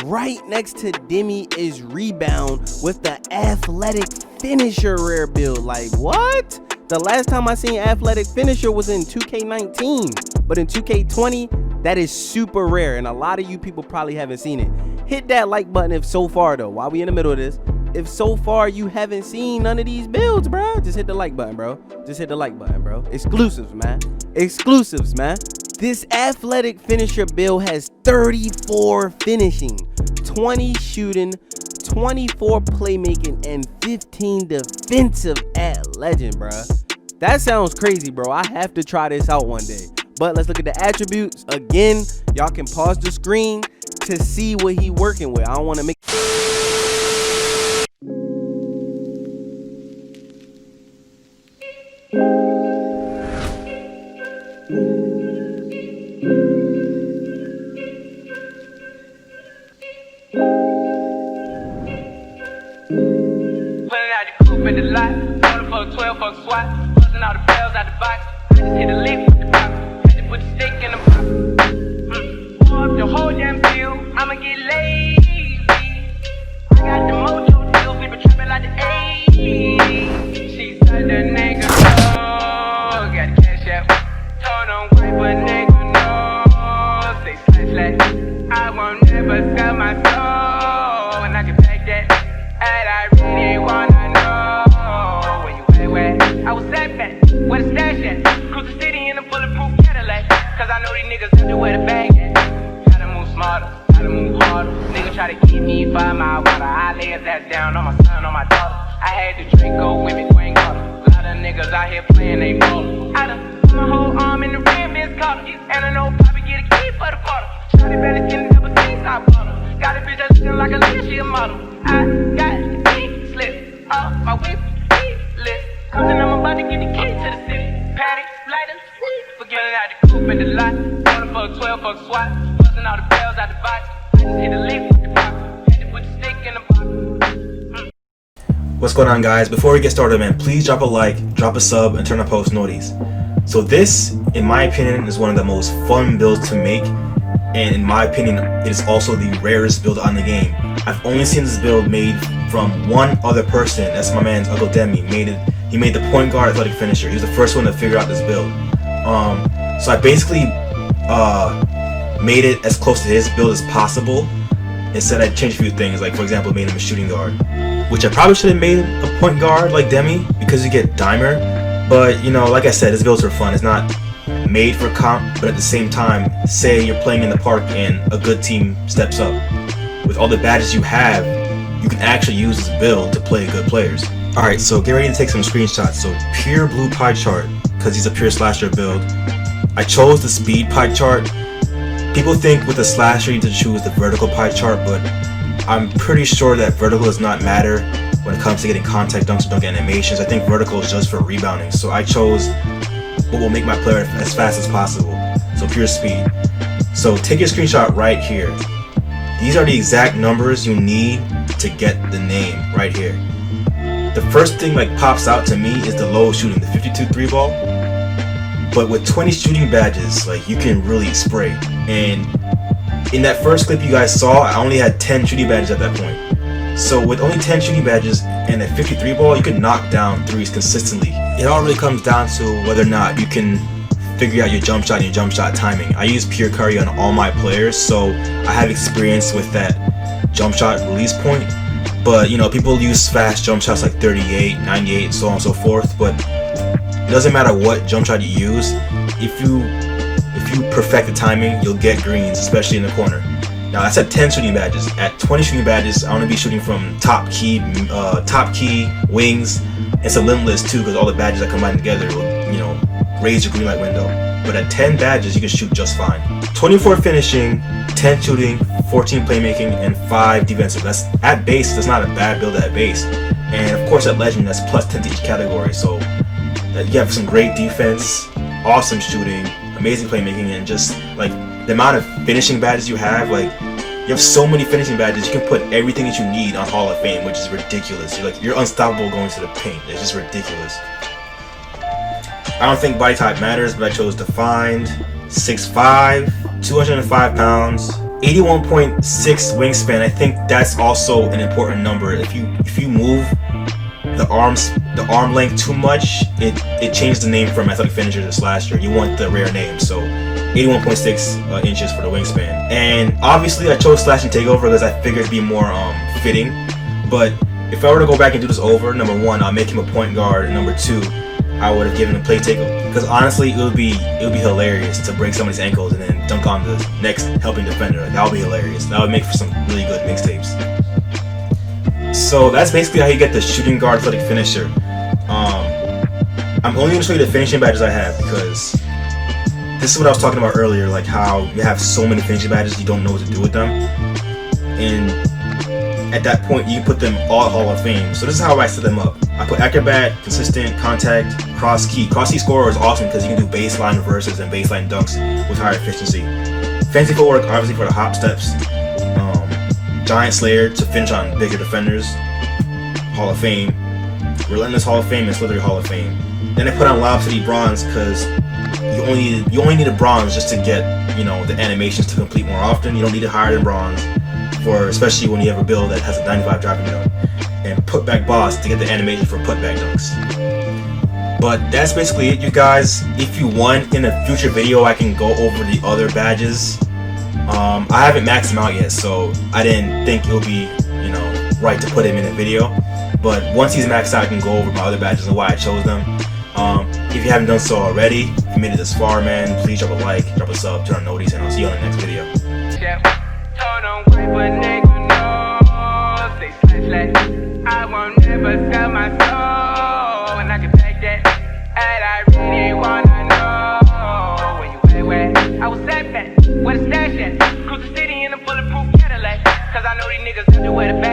Right next to Demi is Rebound with the Athletic Finisher rare build. Like, what? The last time I seen Athletic Finisher was in 2K19, but in 2K20, that is super rare, and a lot of you people probably haven't seen it. Hit that like button if so far, though, while we in the middle of this. If so far you haven't seen none of these builds, bro, just hit the like button, bro. Just hit the like button, bro. Exclusives, man. Exclusives, man. This Athletic Finisher build has 34 finishing, 20 shooting, 24 playmaking, and 15 defensive at legend, bruh. That sounds crazy, bro. I have to try this out one day. But let's look at the attributes. Again, y'all can pause the screen to see what he working with. I don't want to make... In the lot, 12 fuck swat, busting all the bells out the box. I just hit a lick with the box, had to put the stick in the box. Pour up the whole damn deal, I'ma get lazy. I got the mojo deal, we been trapping like the 80s. She said the nigga no, got the cash out. Told him wipe a nigga no, say slash. I won't never sell my soul, and I can take that, and I really wanna know. I was that back, where the stash at? Cruise the city in a bulletproof Cadillac. Cause I know these niggas underwear the bag at. Gotta move smarter, gotta move harder. Nigga try to keep me 5 mile water. I lay his ass down on my son, on my daughter. I had the Draco with me, Queen Carter. A lot of niggas out here playing they ballin'. I done put my whole arm in the rim, Miss Carter. And I know Poppy get a key for the quarter. Shawty better skin double things, I bought her. Got a bitch that's looking like a leader, she a model. I got the pink slip off my whip, list. And I'm about to get the key to the city. Patty, lighter, forgetting out the coupe in the lot. 12 fuck swat, busting all the bells out the box. I just hit a lick with the box, had to put the stick in the box. What's going on, guys? Before we get started, man, please drop a like, drop a sub, and turn on post noties. So this, in my opinion, is one of the most fun builds to make, and in my opinion, it is also the rarest build on the game. I've only seen this build made from one other person. That's my man's Uncle Demi. He made the point guard athletic finisher. He was the first one to figure out this build. So I basically made it as close to his build as possible. Instead, I changed a few things. Like, for example, made him a shooting guard, which I probably should have made a point guard like Demi because you get dimer. But you know, like I said, this build's for fun. It's not made for comp, but at the same time, say you're playing in the park and a good team steps up. With all the badges you have, you can actually use this build to play good players. Alright, so get ready to take some screenshots. So pure blue pie chart, because he's a pure slasher build. I chose the speed pie chart. People think with a slasher you need to choose the vertical pie chart, but I'm pretty sure that vertical does not matter when it comes to getting contact dunks or dunk animations. I think vertical is just for rebounding. So I chose what will make my player as fast as possible. So pure speed. So take your screenshot right here. These are the exact numbers you need to get the name right here. The first thing like pops out to me is the low shooting, the 52 3 ball. But with 20 shooting badges, like you can really spray. And in that first clip you guys saw, I only had 10 shooting badges at that point. So with only 10 shooting badges and a 53 ball, you can knock down threes consistently. It all really comes down to whether or not you can figure out your jump shot and your jump shot timing. I use pure curry on all my players, so I have experience with that jump shot release point. But you know, people use fast jump shots like 38, 98, so on and so forth. But it doesn't matter what jump shot you use. If you perfect the timing, you'll get greens, especially in the corner. Now that's at 10 shooting badges. At 20 shooting badges, I want to be shooting from top key, wings, and some limitless too, because all the badges that combine together will, you know, raise your green light window. But at 10 badges, you can shoot just fine. 24 finishing, 10 shooting, 14 playmaking, and 5 defensive. That's at base. That's not a bad build at base. And of course at legend, that's plus 10 to each category. So you have some great defense, awesome shooting, amazing playmaking, and just like the amount of finishing badges you have. Like you have so many finishing badges, you can put everything that you need on Hall of Fame, which is ridiculous. You're unstoppable going to the paint. It's just ridiculous. I don't think body type matters, but I chose defined, 6'5", 205 pounds, 81.6 wingspan. I think that's also an important number. If you move the arm length too much, it changed the name from athletic finisher to slasher. You want the rare name, so 81.6 inches for the wingspan. And obviously I chose slash and takeover because I figured it'd be more fitting. But if I were to go back and do this over, number one, I'll make him a point guard, and number two, I would have given him play takeover. Because honestly, it would be hilarious to break somebody's ankles and then dunk on the next helping defender. Like, that would be hilarious. That would make for some really good mixtapes. So that's basically how you get the shooting guard athletic finisher. I'm only going to show you the finishing badges I have because this is what I was talking about earlier, like how you have so many finishing badges you don't know what to do with them. And at that point, you put them all Hall of Fame. So this is how I set them up. I put acrobat, consistent, contact, cross key. Cross key scorer is awesome because you can do baseline reverses and baseline dunks with higher efficiency. Fancy footwork, obviously for the hop steps. Giant Slayer to finish on bigger defenders. Hall of Fame. Relentless Hall of Fame and Slithery Hall of Fame. Then I put on Lob City Bronze because you only need a bronze just to get, you know, the animations to complete more often. You don't need it higher than bronze, for especially when you have a build that has a 95 dropping dunk. And Putback Boss to get the animation for putback dunks. But that's basically it, you guys. If you want, in a future video I can go over the other badges. I haven't maxed them out yet, so I didn't think it would be, you know, right to put him in a video. But once he's maxed out, I can go over my other badges and why I chose them. If you haven't done so already, if you made it this far, man, please drop a like, drop a sub, turn on noties, and I'll see you on the next video. I won't never sell my soul, and I can take that, and I really wanna know where you at. I was STEPBACK, where the stash at? Cruise the city in a bulletproof Cadillac, cause I know these niggas everywhere the bag.